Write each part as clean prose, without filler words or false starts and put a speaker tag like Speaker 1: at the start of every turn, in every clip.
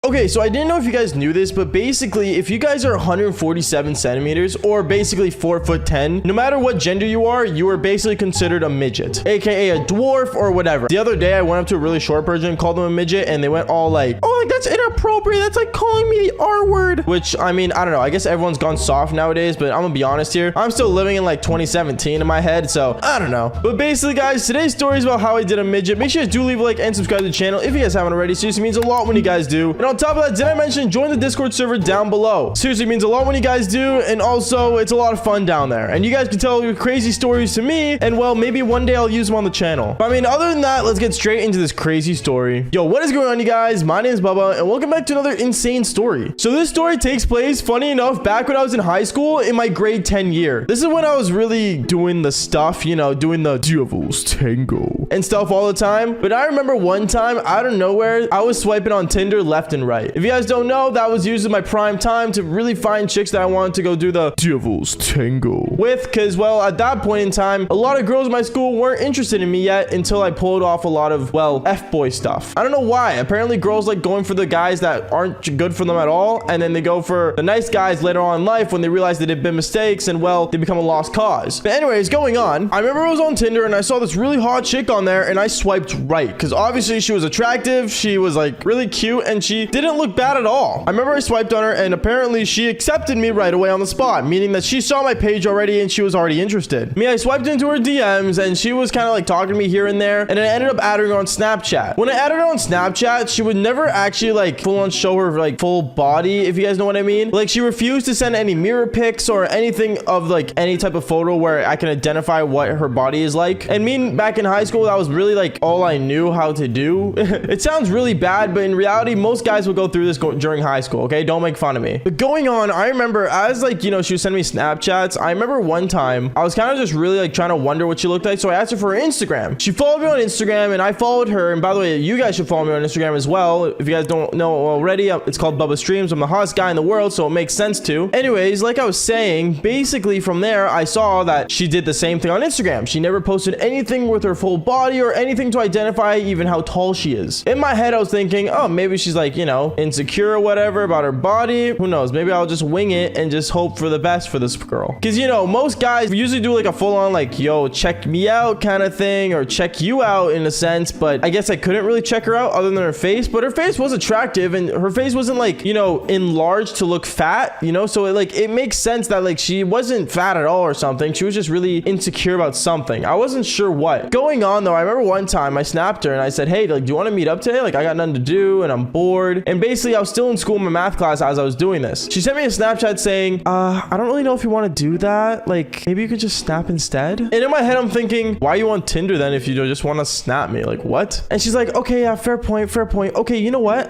Speaker 1: Okay, so I didn't know if you guys knew this, but basically, if you guys are 147 centimeters or basically 4'10", no matter what gender you are basically considered a midget, aka a dwarf or whatever. The other day, I went up to a really short person and called them a midget, and they went all like, oh, like that's inappropriate. That's like calling me the R word. Which, I mean, I don't know. I guess everyone's gone soft nowadays, but I'm gonna be honest here. I'm still living in like 2017 in my head, so I don't know. But basically, guys, today's story is about how I did a midget. Make sure you do leave a like and subscribe to the channel if you guys haven't already. Seriously means a lot when you guys do. And on top of that, did I mention join the Discord server down below? Seriously means a lot when you guys do, and also it's a lot of fun down there. And you guys can tell your crazy stories to me, and well, maybe one day I'll use them on the channel. But I mean, other than that, let's get straight into this crazy story. Yo, what is going on, you guys? My name is Bubba, and welcome back to another insane story. So this story takes place, funny enough, back when I was in high school in my grade 10 year. This is when I was really doing the stuff, you know, doing the devil's tango and stuff all the time. But I remember one time out of nowhere, I was swiping on Tinder left and right. If you guys don't know, that was usually my prime time to really find chicks that I wanted to go do the devil's tango with, because, well, at that point in time, a lot of girls in my school weren't interested in me yet until I pulled off a lot of, well, F-boy stuff. I don't know why. Apparently, girls like going for the guys that aren't good for them at all, and then they go for the nice guys later on in life when they realize that they've been mistakes, and, well, they become a lost cause. But anyways, going on, I remember I was on Tinder, and I saw this really hot chick on there, and I swiped right, because obviously she was attractive, she was, like, really cute, and she didn't look bad at all. I remember I swiped on her, and apparently she accepted me right away on the spot, meaning that she saw my page already, and she was already interested. I swiped into her DMs, and she was kind of like talking to me here and there, and I ended up adding her on Snapchat. When I added her on Snapchat, she would never actually like full on show her like full body, if you guys know what I mean. Like, she refused to send any mirror pics or anything of like any type of photo where I can identify what her body is like. And me back in high school, that was really like all I knew how to do. It sounds really bad, but in reality, most guys will go through this during high school, okay? Don't make fun of me. But going on, I remember as like, you know, she was sending me Snapchats. I remember one time I was kind of just really like trying to wonder what she looked like, so I asked her for her Instagram. She followed me on Instagram, and I followed her. And by the way, you guys should follow me on Instagram as well. If you guys don't know already, it's called Bubba Streams. I'm the hottest guy in the world, so it makes sense to. Anyways, like I was saying, basically from there, I saw that she did the same thing on Instagram. She never posted anything with her full body or anything to identify even how tall she is. In my head, I was thinking, oh, maybe she's like, you know, insecure or whatever about her body. Who knows? Maybe I'll just wing it and just hope for the best for this girl. Because, you know, most guys usually do like a full-on like, yo, check me out kind of thing, or check you out in a sense. But I guess I couldn't really check her out other than her face. But her face was attractive, and her face wasn't like, you know, enlarged to look fat, you know? So it makes sense that like she wasn't fat at all or something. She was just really insecure about something. I wasn't sure what. Going on though, I remember one time I snapped her and I said, hey, like, do you want to meet up today? Like, I got nothing to do and I'm bored. And basically I was still in school in my math class as I was doing this. She sent me a Snapchat saying, I don't really know if you want to do that. Like, maybe you could just snap instead. And in my head, I'm thinking, why are you on Tinder then if you just want to snap me? Like, what? And she's like, okay, yeah, fair point, fair point. Okay, you know what?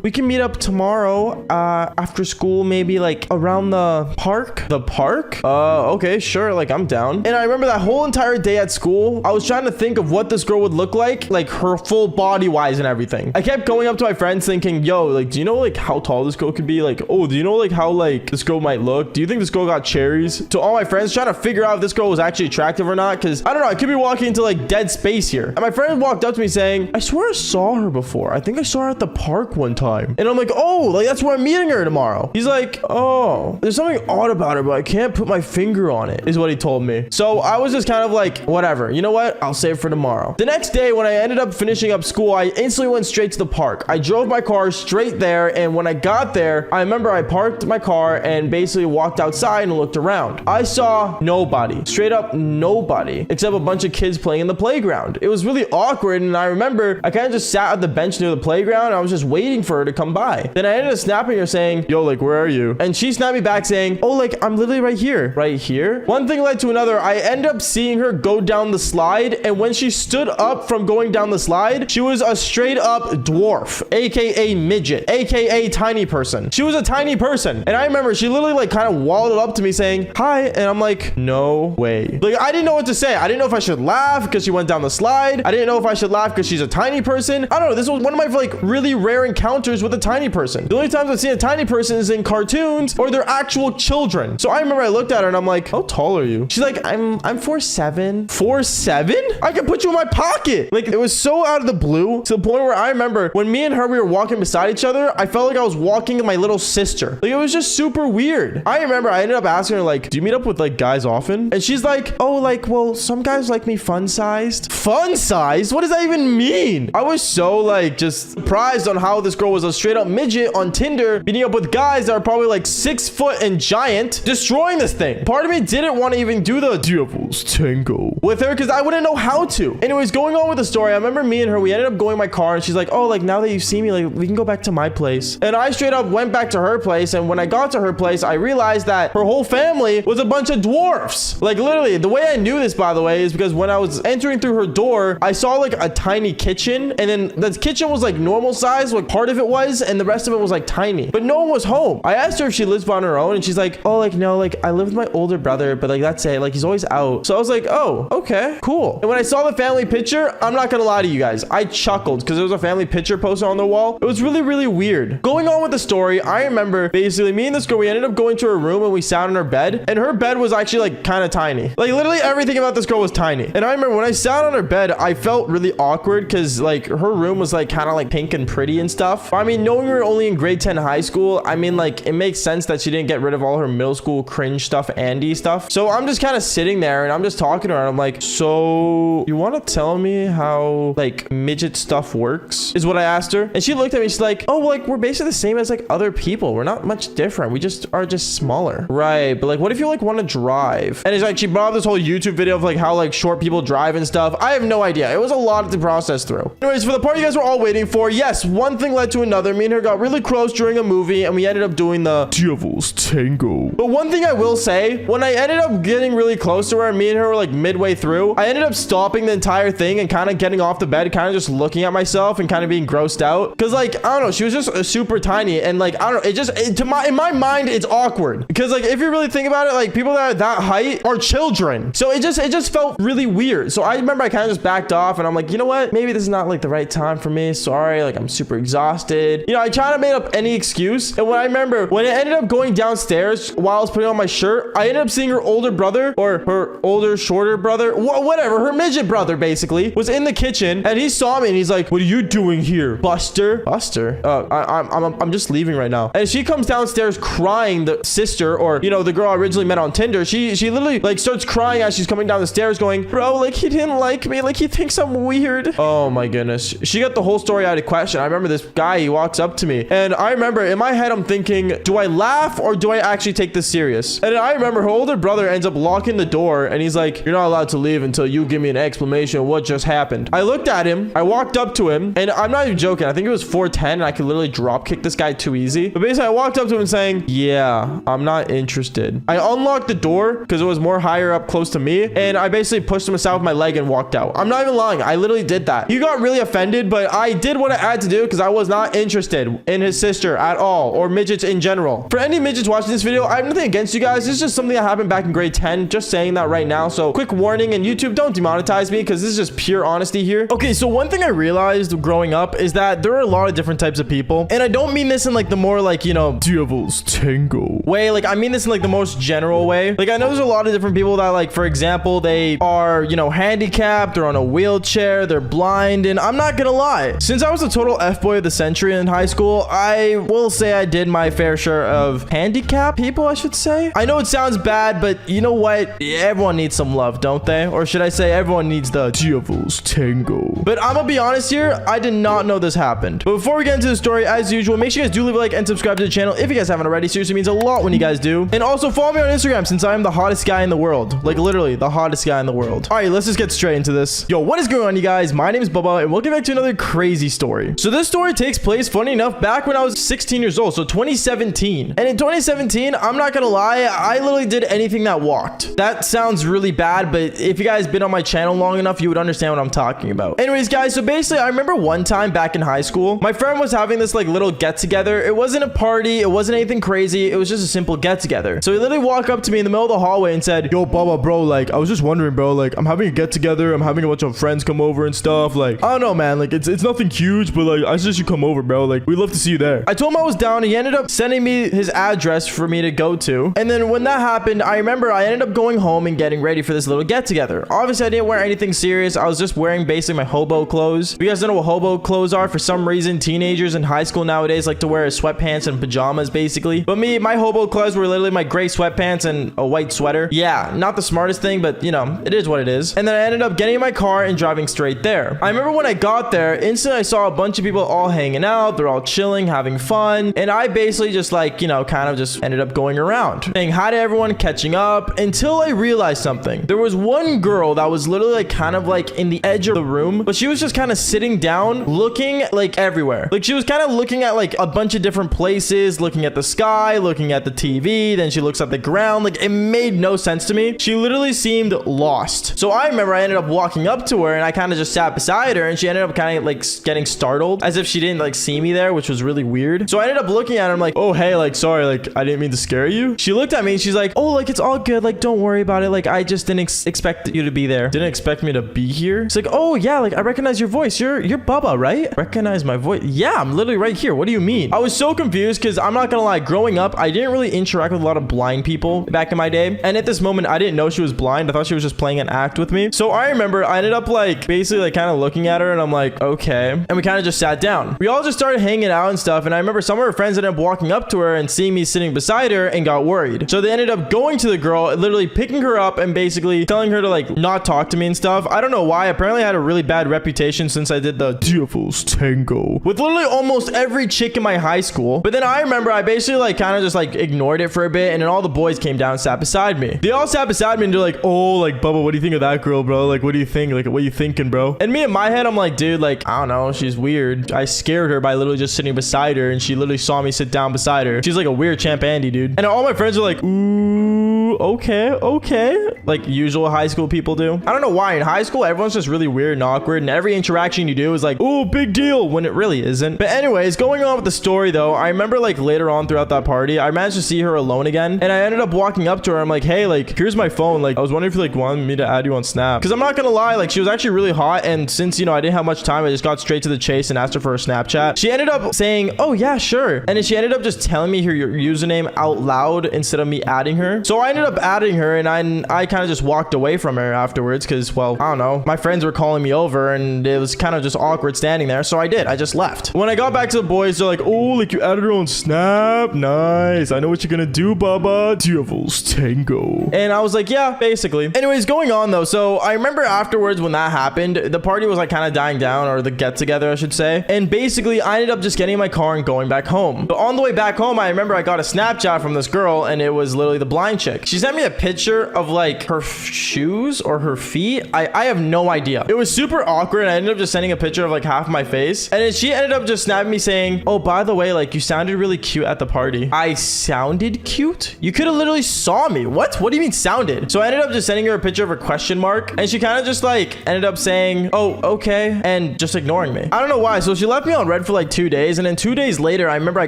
Speaker 1: We can meet up tomorrow after school, maybe like around the park. The park? Okay, sure. Like, I'm down. And I remember that whole entire day at school, I was trying to think of what this girl would look like her full body wise and everything. I kept going up to my friends thinking, yo, like, do you know like how tall this girl could be? Like, oh, do you know like how like this girl might look? Do you think this girl got cherries? To all my friends, trying to figure out if this girl was actually attractive or not, because I don't know, I could be walking into like dead space here. And my friend walked up to me saying, I swear I saw her before. I think I saw her at the park one time. And I'm like, oh, like that's where I'm meeting her tomorrow. He's like, oh, there's something odd about her, but I can't put my finger on it, is what he told me. So I was just kind of like, whatever, you know what? I'll save for tomorrow. The next day when I ended up finishing up school, I instantly went straight to the park. I drove my car straight there, and when I got there, I remember I parked my car and basically walked outside and looked around. I saw nobody, straight up nobody, except a bunch of kids playing in the playground. It was really awkward, and I remember I kind of just sat at the bench near the playground, and I was just waiting for her to come by. Then I ended up snapping her saying, yo, like, where are you? And she snapped me back saying, oh, like, I'm literally right here. Right here? One thing led to another. I ended up seeing her go down the slide, and when she stood up from going down the slide, she was a straight up dwarf, aka midget, aka tiny person. She was a tiny person. And I remember she literally like kind of wallowed up to me saying, hi. And I'm like, no way. Like, I didn't know what to say. I didn't know if I should laugh because she went down the slide. I didn't know if I should laugh because she's a tiny person. I don't know. This was one of my like really rare encounters with a tiny person. The only times I've seen a tiny person is in cartoons or they're actual children. So I remember I looked at her and I'm like, how tall are you? She's like, I'm 4'7". 4'7"? I could put you in my pocket. Like, it was so out of the blue to the point where I remember when me and her, we were walking beside each other, I felt like I was walking with my little sister. Like, it was just super weird. I remember I ended up asking her, like, do you meet up with like guys often? And she's like, oh, like, well, some guys like me fun-sized. Fun-sized? What does that even mean? I was so like just surprised on how this girl was a straight up midget on Tinder, meeting up with guys that are probably like 6 foot and giant, destroying this thing. Part of me didn't want to even do the devil's tango with her because I wouldn't know how to. Anyways, going on with the story, I remember me and her, we ended up going in my car and she's like, oh, like now that you see me, like we can go back to my place. And I straight up went back to her place. And when I got to her place, I realized that her whole family was a bunch of dwarfs. Like literally, the way I knew this, by the way, is because when I was entering through her door, I saw like a tiny kitchen, and then the kitchen was like normal size, like part of it was, and the rest of it was like tiny, but no one was home. I asked her if she lives on her own, and she's like, oh, like no, like I live with my older brother, but like that's it, like he's always out. So I was like, oh, okay, cool. And when I saw the family picture, I'm not gonna lie to you guys, I chuckled because there was a family picture posted on the wall. It was really, really weird. Going on with the story, I remember basically me and this girl, we ended up going to her room and we sat in her bed, and her bed was actually like kind of tiny. Like literally everything about this girl was tiny. And I remember when I sat on her bed, I felt really awkward because like her room was like kind of like pink and pretty and stuff. I mean, knowing we were only in grade 10 high school, I mean, like it makes sense that she didn't get rid of all her middle school cringe stuff, Andy stuff. So I'm just kind of sitting there and I'm just talking to her and I'm like, so you want to tell me how like midget stuff works, is what I asked her. And she looked at me, she's like, oh, well, like we're basically the same as like other people. We're not much different. We just are just smaller. Right. But like, what if you like want to drive? And it's like, she brought up this whole YouTube video of like how like short people drive and stuff. I have no idea. It was a lot to process through. Anyways, for the part you guys were all waiting for, yes, one thing led to another. Me and her got really close during a movie and we ended up doing the devil's tango. But one thing I will say, when I ended up getting really close to her and me and her were like midway through, I ended up stopping the entire thing and kind of getting off the bed, kind of just looking at myself and kind of being grossed out. Cause like, I don't know, she was just super tiny and like, I don't know, it just, in my mind, it's awkward. Because like, if you really think about it, like people that are that height are children. So it just felt really weird. So I remember I kind of just backed off and I'm like, you know what? Maybe this is not like the right time for me. Sorry. Like I'm super exhausted. You know, I tried to make up any excuse. And when I remember when it ended up going downstairs while I was putting on my shirt, I ended up seeing her older brother or her older, shorter brother, whatever, her midget brother basically was in the kitchen and he saw me and he's like, what are you doing here, Buster? Buster? I'm just leaving right now. And she comes downstairs crying, the sister, or, you know, the girl I originally met on Tinder. She literally like starts crying as she's coming down the stairs going, bro, like he didn't like me. Like he thinks I'm weird. Oh my goodness. She got the whole story out of question. I remember this guy, he walks up to me and I remember in my head, I'm thinking, do I laugh or do I actually take this serious? And I remember her older brother ends up locking the door and he's like, you're not allowed to leave until you give me an explanation of what just happened. I looked at him. I walked up to him and I'm not even joking. I think it was 4'10" and I could literally drop kick this guy too easy. But basically I walked up to him and saying, yeah, I'm not interested. I unlocked the door because it was more higher up close to me. And I basically pushed him aside with my leg and walked out. I'm not even lying. I literally did that. He got really offended, but I did what I had to do because I was not interested in his sister at all or midgets in general. For any midgets watching this video, I have nothing against you guys. This is just something that happened back in grade 10. Just saying that right now. So quick warning, and YouTube, don't demonetize me because this is just pure honesty here. Okay, so one thing I realized growing up is that there are a lot of different types of people. And I don't mean this in like the more like, you know, devil's tango way. Like I mean this in like the most general way. Like I know there's a lot of different people that like, for example, they are, you know, handicapped, they're on a wheelchair, they're blind. And I'm not gonna lie, since I was a total F-boy of the century in high school, I will say I did my fair share of handicapped people, I should say. I know it sounds bad, but you know what? Everyone needs some love, don't they? Or should I say everyone needs the devil's tango. But I'm gonna be honest here, I did not know this happened. But before we get into the story, as usual, make sure you guys do leave a like and subscribe to the channel if you guys haven't already. Seriously means a lot when you guys do. And also follow me on Instagram since I am the hottest guy in the world. Like literally the hottest guy in the world. All right, let's just get straight into this. Yo, what is going on, you guys? My name is Bubba and welcome back to another crazy story. So this story takes place, funny enough, back when I was 16 years old. So 2017. And in 2017, I'm not gonna lie, I literally did anything that walked. That sounds really bad, but if you guys been on my channel long enough, you would understand what I'm talking about. Anyways, guys, so basically I remember one time back in high school, my friend was having this like little get together. It wasn't a party. It wasn't anything crazy. It was just a simple get together. So he literally walked up to me in the middle of the hallway and said, yo, Bubba, bro, like, I was just wondering, bro, like, I'm having a get together. I'm having a bunch of friends come over and stuff. Like, I don't know, man. Like, it's nothing huge, but like, I suggest you come over, bro. Like, we'd love to see you there. I told him I was down. He ended up sending me his address for me to go to. And then when that happened, I remember I ended up going home and getting ready for this little get together. Obviously, I didn't wear anything anything serious. I was just wearing basically my hobo clothes. If you guys don't know what hobo clothes are, for some reason, teenagers in high school nowadays like to wear sweatpants and pajamas, basically. But me, my hobo clothes were literally my gray sweatpants and a white sweater. Yeah, not the smartest thing, but you know, it is what it is. And then I ended up getting in my car and driving straight there. I remember when I got there, instantly I saw a bunch of people all hanging out. They're all chilling, having fun. And I basically just like, you know, kind of just ended up going around, saying hi to everyone, catching up, until I realized something. There was one girl that was literally like kind of like in the edge of the room, but she was just kind of sitting down, looking like everywhere. Like she was kind of looking at like a bunch of different places, looking at the sky, looking at the TV, then she looks at the ground. Like it made no sense to me. She literally seemed lost. So I remember I ended up walking up to her and I kind of just sat beside her, and she ended up kind of like getting startled as if she didn't like see me there, which was really weird. So I ended up looking at her. I'm like, oh, hey, like, sorry, like, I didn't mean to scare you. She looked at me and she's like, oh, like, it's all good. Like, don't worry about it. Like, I just didn't expect you to be there. Didn't expect me to be here. It's like, oh, yeah, like, I recognize your voice. You're Bubba, right? Recognize my voice? Yeah, I'm literally right here. What do you mean? I was so confused because I'm not gonna lie, growing up, I didn't really interact with a lot of blind people back in my day. And at this moment, I didn't know she was blind. I thought she was just playing an act with me. So I remember I ended up like basically like kind of looking at her, and I'm like, okay. And we kind of just sat down. We all just started hanging out and stuff. And I remember some of her friends ended up walking up to her and seeing me sitting beside her and got worried. So they ended up going to the girl, literally picking her up and basically telling her to like not talk to me and stuff. I don't know why. Apparently I had a really bad reputation since I did the Devil's Tango with literally almost every chick in my high school. But then I remember I basically like kind of just like ignored it for a bit, and then all the boys came down and sat beside me. They all sat beside me and they're like, oh, like, Bubba, what do you think of that girl, bro? Like, what do you think? Like, what are you thinking, bro? And me in my head, I'm like, dude, like, I don't know, she's weird. I scared her by literally just sitting beside her, and she literally saw me sit down beside her. She's like a weird Champ Andy, dude. And all my friends are like, ooh, okay. Like usual high school people do. I don't know why. In high school, everyone's just really weird and awkward, and every interaction you do is like, oh, big deal, when it really isn't. But anyways, going on with the story though, I remember like later on throughout that party, I managed to see her alone again, and I ended up walking up to her. I'm like, hey, like, here's my phone. Like, I was wondering if you like wanted me to add you on Snap, because I'm not gonna lie, like, she was actually really hot, and since, you know, I didn't have much time, I just got straight to the chase and asked her for a Snapchat. She ended up saying, oh yeah, sure. And then she ended up just telling me her username out loud instead of me adding her. So I ended up adding her, and I kind of just walked away from her afterwards because, well, I don't know, my friends were calling me over and it was kind of just awkward standing there. So I did. I just left. When I got back to the boys, they're like, oh, like, you added her on Snap? Nice. I know what you're gonna do, Bubba. Devil's Tango. And I was like, yeah, basically. Anyways, going on though. So I remember afterwards when that happened, the party was like kind of dying down, or the get together, I should say. And basically I ended up just getting in my car and going back home. But on the way back home, I remember I got a Snapchat from this girl, and it was literally the blind chick. She sent me a picture of like her shoes or her feet. I have no idea. It was super awkward, and I ended up just sending a picture of like half my face. And then she ended up just snapping me saying, oh, by the way, like, you sounded really cute at the party. I sounded cute? You could have literally saw me. What do you mean sounded? So I ended up just sending her a picture of a question mark, and she kind of just like ended up saying, oh, okay, and just ignoring me. I don't know why. So she left me on red for like 2 days, and then 2 days later, I remember I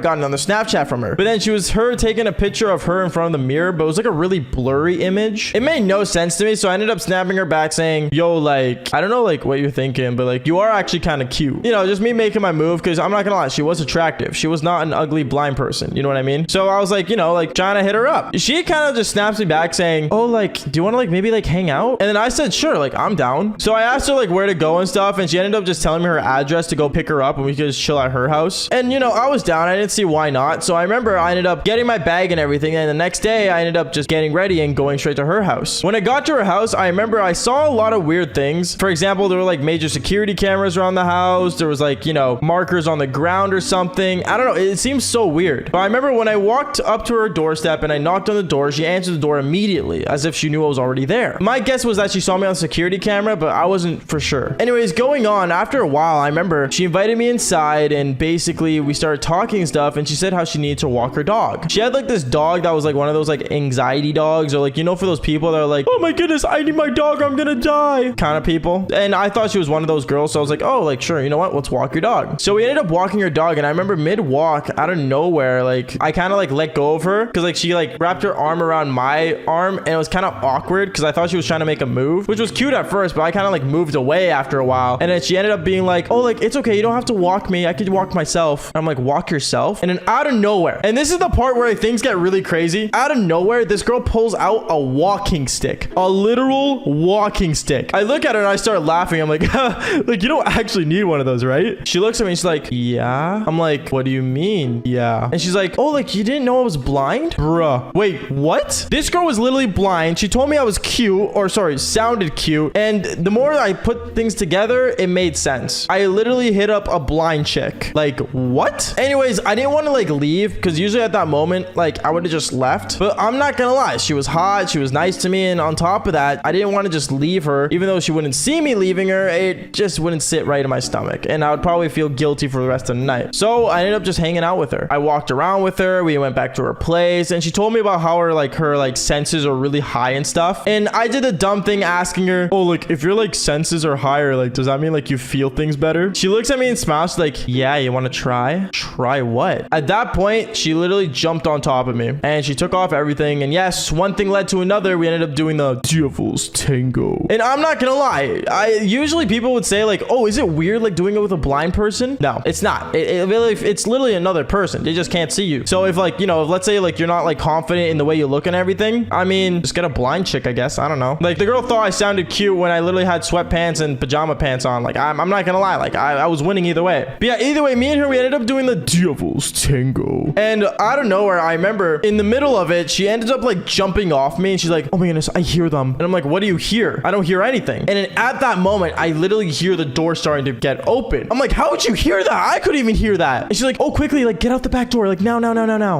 Speaker 1: got another Snapchat from her. But then she was her taking a picture of her in front of the mirror, but it was like a really blurry image. It made no sense to me, so I ended up snapping her back saying, yo, like, I don't know like what you're thinking, but like, you are actually kind of cute. You know, just me making my move, because I'm not gonna lie, she was attractive. She was not an ugly blind person. You know what I mean? So I was like, you know, like trying to hit her up. She kind of just snaps me back saying, oh, like, do you want to like maybe like hang out? And then I said, sure, like, I'm down. So I asked her like where to go and stuff, and she ended up just telling me her address to go pick her up, and we could just chill at her house. And you know, I was down. I didn't see why not. So I remember I ended up getting my bag and everything, and the next day I ended up just getting ready and going straight to her house. When I got to her house, I remember I saw a lot of weird things. For example, there were like major security cameras around the house. There was like, you know, markers on the ground or something. I don't know. It seems so weird. But I remember when I walked up to her doorstep and I knocked on the door, she answered the door immediately as if she knew I was already there. My guess was that she saw me on the security camera, but I wasn't for sure. Anyways, going on, after a while, I remember she invited me inside, and basically we started talking and stuff, and she said how she needed to walk her dog. She had like this dog that was like one of those like anxiety dogs, or like, you know, for those people that are like, oh my goodness, I need my dog, I'm gonna die kind of people. And I thought she was one of those girls, so I was like, oh, like, sure, you know what, let's walk your dog. So we ended up walking her dog, and I remember mid walk, out of nowhere, like, I kind of like let go of her because like she like wrapped her arm around my arm, and it was kind of awkward because I thought she was trying to make a move, which was cute at first, but I kind of like moved away after a while. And then she ended up being like, oh, like, it's okay, you don't have to walk me, I could walk myself. And I'm like, walk yourself? And then out of nowhere, and this is the part where things get really crazy, out of nowhere, this girl girl pulls out a walking stick, a literal walking stick. I look at her and I start laughing. I'm like, like, you don't actually need one of those, right? She looks at me and she's like, yeah. I'm like, what do you mean? Yeah. And she's like, oh, like, you didn't know I was blind? Bruh. Wait, what? This girl was literally blind. She told me I was cute, or sorry, sounded cute. And the more I put things together, it made sense. I literally hit up a blind chick. Like, what? Anyways, I didn't want to like leave because usually at that moment, like, I would have just left. But I'm not gonna lie. She was hot. She was nice to me. And on top of that, I didn't want to just leave her. Even though she wouldn't see me leaving her, it just wouldn't sit right in my stomach. And I would probably feel guilty for the rest of the night. So I ended up just hanging out with her. I walked around with her. We went back to her place. And she told me about how her senses are really high and stuff. And I did a dumb thing asking her, oh, like, if your like senses are higher, like, does that mean like you feel things better? She looks at me and smiles. She's like, yeah, you want to try? Try what? At that point, she literally jumped on top of me and she took off everything. And yes, one thing led to another. We ended up doing the devil's tango. And I'm not gonna lie, usually people would say like, oh, is it weird like doing it with a blind person? No, it's not. It's literally another person. They just can't see you. So if like, you know, if let's say like you're not like confident in the way you look and everything, I mean, just get a blind chick, I guess. I don't know. Like, the girl thought I sounded cute when I literally had sweatpants and pajama pants on. Like, I'm not gonna lie, like I was winning either way. But yeah, either way, me and her, we ended up doing the devil's tango. And I don't know where, I remember in the middle of it, she ended up like jumping off me and she's like, oh my goodness, I hear them. And I'm like, what do you hear? I don't hear anything. And then at that moment, I literally hear the door starting to get open. I'm like, how would you hear that? I couldn't even hear that. And she's like, oh, quickly, like, get out the back door. Like, now.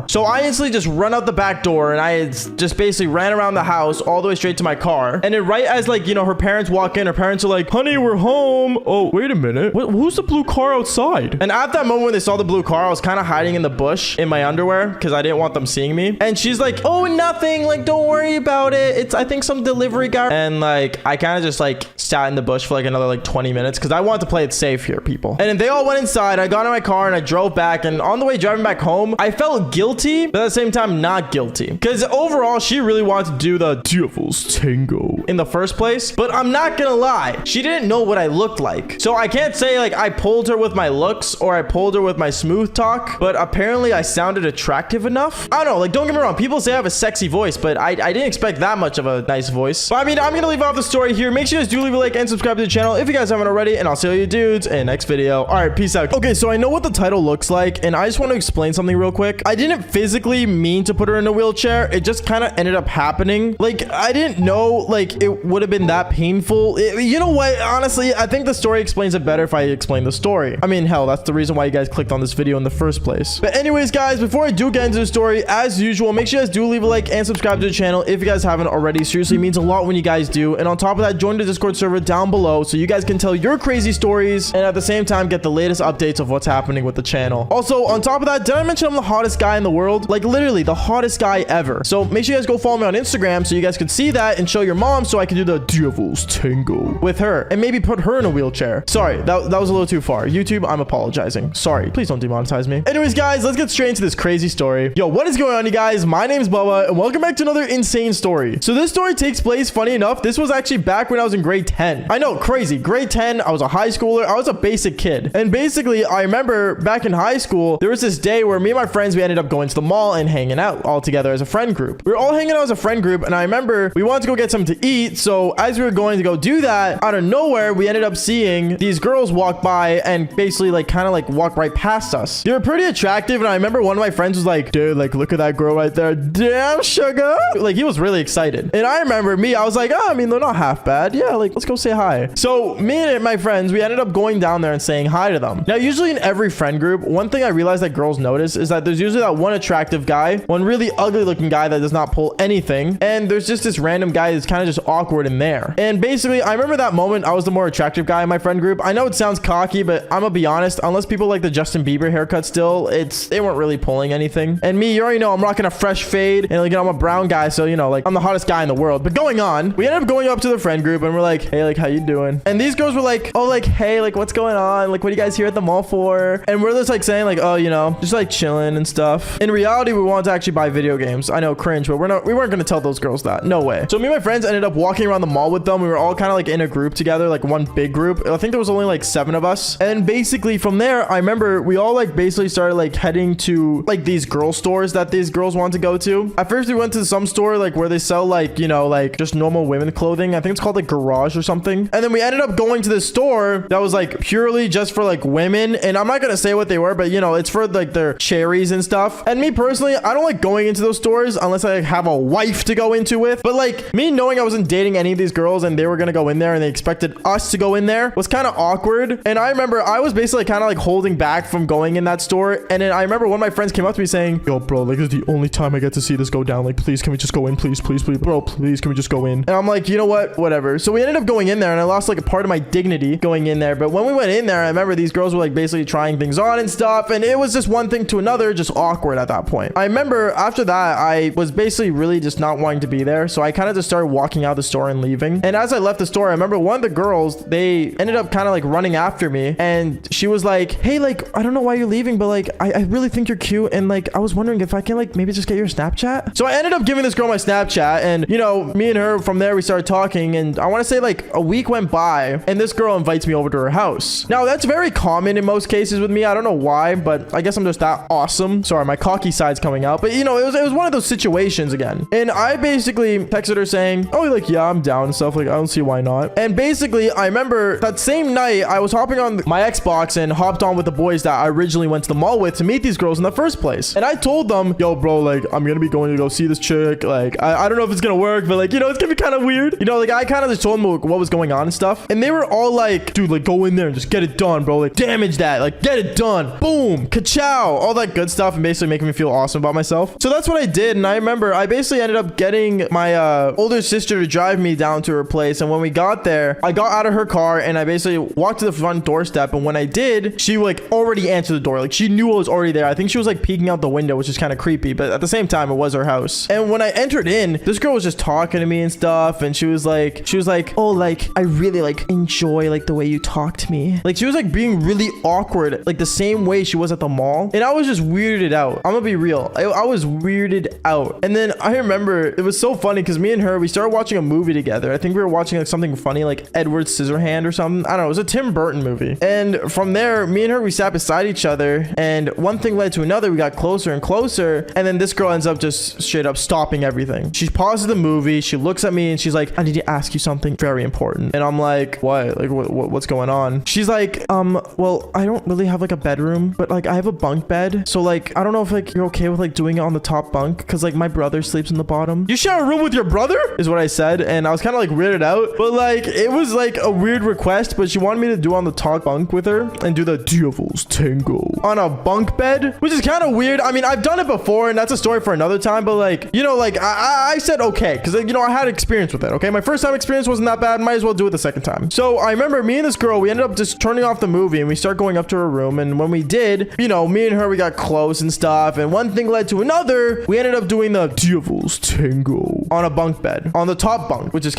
Speaker 1: So I instantly just run out the back door and I just basically ran around the house all the way straight to my car. And then right as like, you know, her parents walk in, her parents are like, honey, we're home. Oh, wait a minute. Who's the blue car outside? And at that moment when they saw the blue car, I was kind of hiding in the bush in my underwear because I didn't want them seeing me. And she's like, oh, nothing. Like, don't worry about it. It's, I think, some delivery guy. And like, I kind of just like sat in the bush for like another like 20 minutes because I wanted to play it safe here, people. And then they all went inside. I got in my car and I drove back. And on the way driving back home, I felt guilty, but at the same time, not guilty. Because overall, she really wanted to do the devil's tango in the first place. But I'm not gonna lie, she didn't know what I looked like. So I can't say like I pulled her with my looks or I pulled her with my smooth talk, but apparently I sounded attractive enough. I don't know, like, don't get me wrong, people say I have a sexy voice, but I didn't expect that much of a nice voice. But I mean, I'm gonna leave off the story here. Make sure you guys do leave a like and subscribe to the channel if you guys haven't already, and I'll see you dudes in the next video. All right, peace out. Okay, so I know what the title looks like, and I just want to explain something real quick. I didn't physically mean to put her in a wheelchair. It just kind of ended up happening. Like, I didn't know like it would have been that painful. You know what? Honestly, I think the story explains it better if I explain the story. I mean, hell, that's the reason why you guys clicked on this video in the first place. But anyways, guys, before I do get into the story, as usual, make sure you guys do leave a like and subscribe to the channel if you guys haven't already. Seriously, it means a lot when you guys do. And on top of that, join the Discord server down below so you guys can tell your crazy stories and at the same time get the latest updates of what's happening with the channel. Also, on top of that, did I mention I'm the hottest guy in the world? Like, literally the hottest guy ever. So make sure you guys go follow me on Instagram so you guys can see that and show your mom so I can do the devil's tango with her and maybe put her in a wheelchair. Sorry, that was a little too far. YouTube, I'm apologizing. Sorry, please don't demonetize me. Anyways, guys, let's get straight into this crazy story. Yo, what is going on, you guys? My name is Bubba and welcome back to another insane story. So this story takes place, funny enough, this was actually back when I was in grade 10. I know, crazy. Grade 10, I was a high schooler. I was a basic kid. And basically, I remember back in high school, there was this day where me and my friends, we ended up going to the mall and hanging out all together as a friend group. We were all hanging out as a friend group, and I remember we wanted to go get something to eat. So as we were going to go do that, out of nowhere, we ended up seeing these girls walk by and basically like kind of like walk right past us. They were pretty attractive, and I remember one of my friends was like, dude, like, look at that girl right there. Damn, sugar. Like, he was really excited. And I remember me, I was like, oh, I mean, they're not half bad. Yeah, like, let's go say hi. So me and my friends, we ended up going down there and saying hi to them. Now, usually in every friend group, one thing I realized that girls notice is that there's usually that one attractive guy, one really ugly looking guy that does not pull anything, and there's just this random guy that's kind of just awkward in there. And basically, I remember that moment, I was the more attractive guy in my friend group. I know it sounds cocky, but I'm gonna be honest, unless people like the Justin Bieber haircut still, they weren't really pulling anything. And me, you already know, I'm rocking a fresh fade, and like, I'm a brown guy, so you know, like, I'm the hottest guy in the world. But going on, we ended up going up to the friend group, and we're like, hey, like, how you doing? And these girls were like, oh, like, hey, like, what's going on? Like, what are you guys here at the mall for? And we're just like saying like, oh, you know, just like chilling and stuff. In reality, we wanted to actually buy video games. I know, cringe, but we weren't gonna tell those girls that. No way. So me and my friends ended up walking around the mall with them. We were all kind of like in a group together, like one big group. I think there was only like 7 of us. And basically from there, I remember we all like basically started like heading to like these girl stores that these girls wanted to go to. At first we went to some store like where they sell like, you know, like just normal women clothing. I think it's called like Garage or something. And then we ended up going to this store that was like purely just for like women. And I'm not gonna say what they were, but you know, it's for like their cherries and stuff. And me personally, I don't like going into those stores unless I have a wife to go into with. But like me knowing I wasn't dating any of these girls and they were gonna go in there and they expected us to go in there was kind of awkward. And I remember I was basically kind of like holding back from going in that store. And then I remember one of my friends came up to me saying, yo, bro, like this is the only time I get to see this go down. Like, please, can we just go in? Please, please, please, bro, please, can we just go in? And I'm like, you know what? Whatever. So we ended up going in there and I lost like a part of my dignity going in there. But when we went in there, I remember these girls were like basically trying things on and stuff. And it was just one thing to another, just awkward at that point. I remember after that, I was basically really just not wanting to be there. So I kind of just started walking out the store and leaving. And as I left the store, I remember one of the girls, they ended up kind of like running after me. And she was like, hey, like, I don't know why you're leaving, but like, I really think you're cute. And like, I was wondering if I can like maybe just get your Snapchat. So I ended up giving this girl my Snapchat. And you know, me and her from there, we started talking. And I want to say like a week went by and this girl invites me over to her house. Now that's very common in most cases with me. I don't know why, but I guess I'm just that awesome. Sorry, my cocky side's coming out. But you know, it was one of those situations again. And I basically texted her saying, oh, like, yeah, I'm down and stuff. Like, I don't see why not. And basically, I remember that same night, I was hopping on my Xbox and hopped on with the boys that I originally went to the mall with to meet these girls in the first place. And I told them, yo, bro, like, I'm gonna be going to go see this chick. Like, I don't know if it's gonna work, but like, you know, it's gonna be kind of weird. You know, like, I kind of just told them what was going on and stuff. And they were all like, dude, like, go in there and just get it done, bro. Like, damage that. Like, get it done. Boom. Ka-chow. All that good stuff and basically making me feel awesome about myself. So that's what I did. And I remember I basically ended up getting my older sister to drive me down to her place. And when we got there, I got out of her car and I basically walked to the front doorstep. And when I did, she like already answered the door. Like she knew I was already there. I think she was like peeking out the window, which is kind of creepy. But at the same time, it was her house. And when I entered in, this girl was just talking to me and stuff. And she was like, oh, like, I really like enjoy like the way you talk to me. Like she was like being really awkward, like the same way she was at the mall. And I was just weirded out. I'm gonna be real. I was weirded out. And then I remember it was so funny because me and her, we started watching a movie together. I think we were watching like something funny, like Edward Scissorhand or something. I don't know. It was a Tim Burton movie. And from there, me and her, we sat beside each other. And one thing led to another. We got closer and closer. And then this girl ends up just straight up stopping everything. She pauses the movie. She looks at me and she's like, I need to ask you something very important. And I'm like, what? Like, what's going on? She's like, well, I don't really have like a bedroom, but like I have a bunk bed. So like, I don't know if like you're okay with like doing it on the top bunk because like my brother sleeps in the bottom. You share a room with your brother? Is what I said. And I was kind of like weirded out, but like it was like a weird request, but she wanted me to do on the top bunk with her and do the devil's tango on a bunk bed, which is kind of weird. I mean, I've done it before and that's a story for another time, but like, you know, like I said, okay. Cause you know, I had experience with it. Okay. My first time experience wasn't that bad. Might as well do it the second time. So I remember me and this girl, we ended up just turning off the movie and we start going up to her room. And when we did, you know, me and her, we got close and stuff. And one thing led to another. We ended up doing the devil's tango on a bunk bed on the top bunk, which is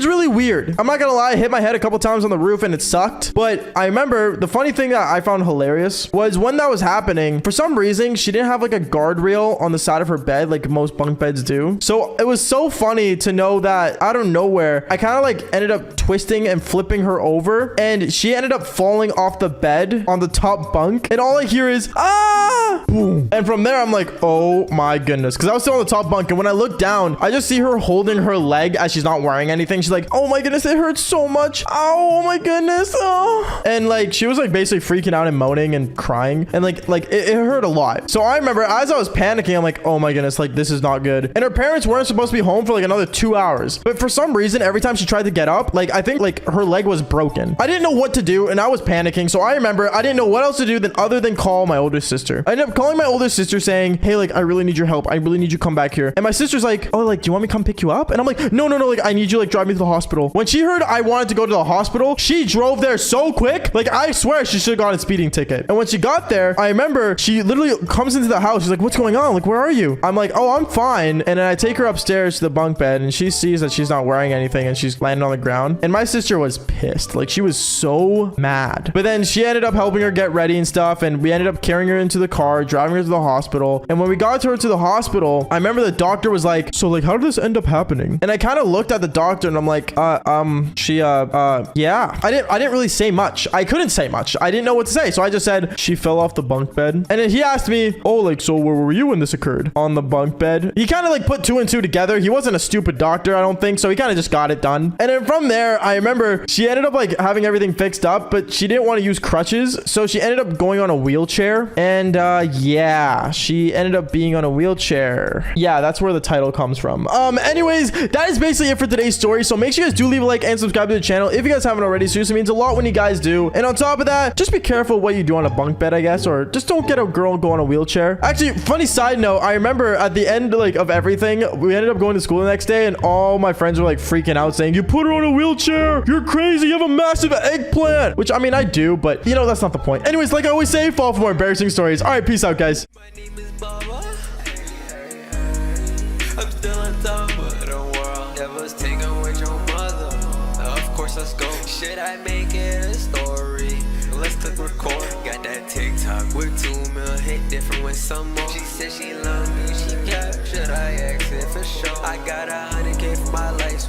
Speaker 1: really weird. I'm not gonna lie. I hit my head a couple times on the roof and it sucked. But I remember the funny thing that I found hilarious was when that was happening, for some reason, she didn't have like a guardrail on the side of her bed like most bunk beds do. So it was so funny to know that out of nowhere, I kind of like ended up twisting and flipping her over and she ended up falling off the bed on the top bunk. And all I hear is, ah, boom. And from there, I'm like, oh my goodness. Cause I was still on the top bunk. And when I look down, I just see her holding her leg as she's not wearing anything. She's like, oh my goodness, it hurts so much. Oh my goodness. Oh. And like, she was like basically freaking out and moaning and crying. And like it hurt a lot. So I remember as I was panicking, I'm like, oh my goodness, like this is not good. And her parents weren't supposed to be home for like another 2 hours. But for some reason, every time she tried to get up, like I think like her leg was broken. I didn't know what to do and I was panicking. So I remember I didn't know what else to do other than call my older sister. I ended up calling my older sister saying, hey, like I really need your help. I really need you to come back here. And my sister's like, oh, like, do you want me to come pick you up? And I'm like, no, like I need you like drive me to the hospital. When she heard I wanted to go to the hospital, she drove there so quick. Like I swear she should have gotten a speeding ticket. And when she got there, I remember she literally comes into the house. She's like, what's going on? Like, where are you? I'm like, oh, I'm fine. And then I take her upstairs to the bunk bed and she sees that she's not wearing anything and she's landing on on the ground. And my sister was pissed. Like, she was so mad. But then she ended up helping her get ready and stuff. And we ended up carrying her into the car, driving her to the hospital. And when we got her to the hospital, I remember the doctor was like, so like, how did this end up happening? And I kind of looked at the doctor and I'm like, yeah. I didn't really say much. I couldn't say much. I didn't know what to say. So I just said, she fell off the bunk bed. And then he asked me, oh, like, so where were you when this occurred? On the bunk bed. He kind of like put 2 and 2 together. He wasn't a stupid doctor, I don't think. So he kind of just got it done. And then from there, I remember she ended up like having everything fixed up, but she didn't want to use crutches. So she ended up going on a wheelchair. And yeah, she ended up being on a wheelchair. Yeah, that's where the title comes from. Anyways, that is basically it for today's story. So make sure you guys do leave a like and subscribe to the channel if you guys haven't already. Seriously, means a lot when you guys do. And on top of that, just be careful what you do on a bunk bed, I guess, or just don't get a girl and go on a wheelchair. Actually, funny side note, I remember at the end like of everything, we ended up going to school the next day and all my friends were like freaking out saying, you put her on a wheelchair, you're crazy, you have a massive eggplant. Which I mean, I do, but you know, that's not the point. Anyways, like I always say, follow for more embarrassing stories. All right, peace out, guys.
Speaker 2: My name is Baba. I'm still on top of the world. Devil's taking with your mother. Of course, let's go. Should I make it a story? Let's click record. Got that TikTok with 2 mil hit different with some more. She said she loved me, she kept. Should I exit for sure? I got 100K for my life.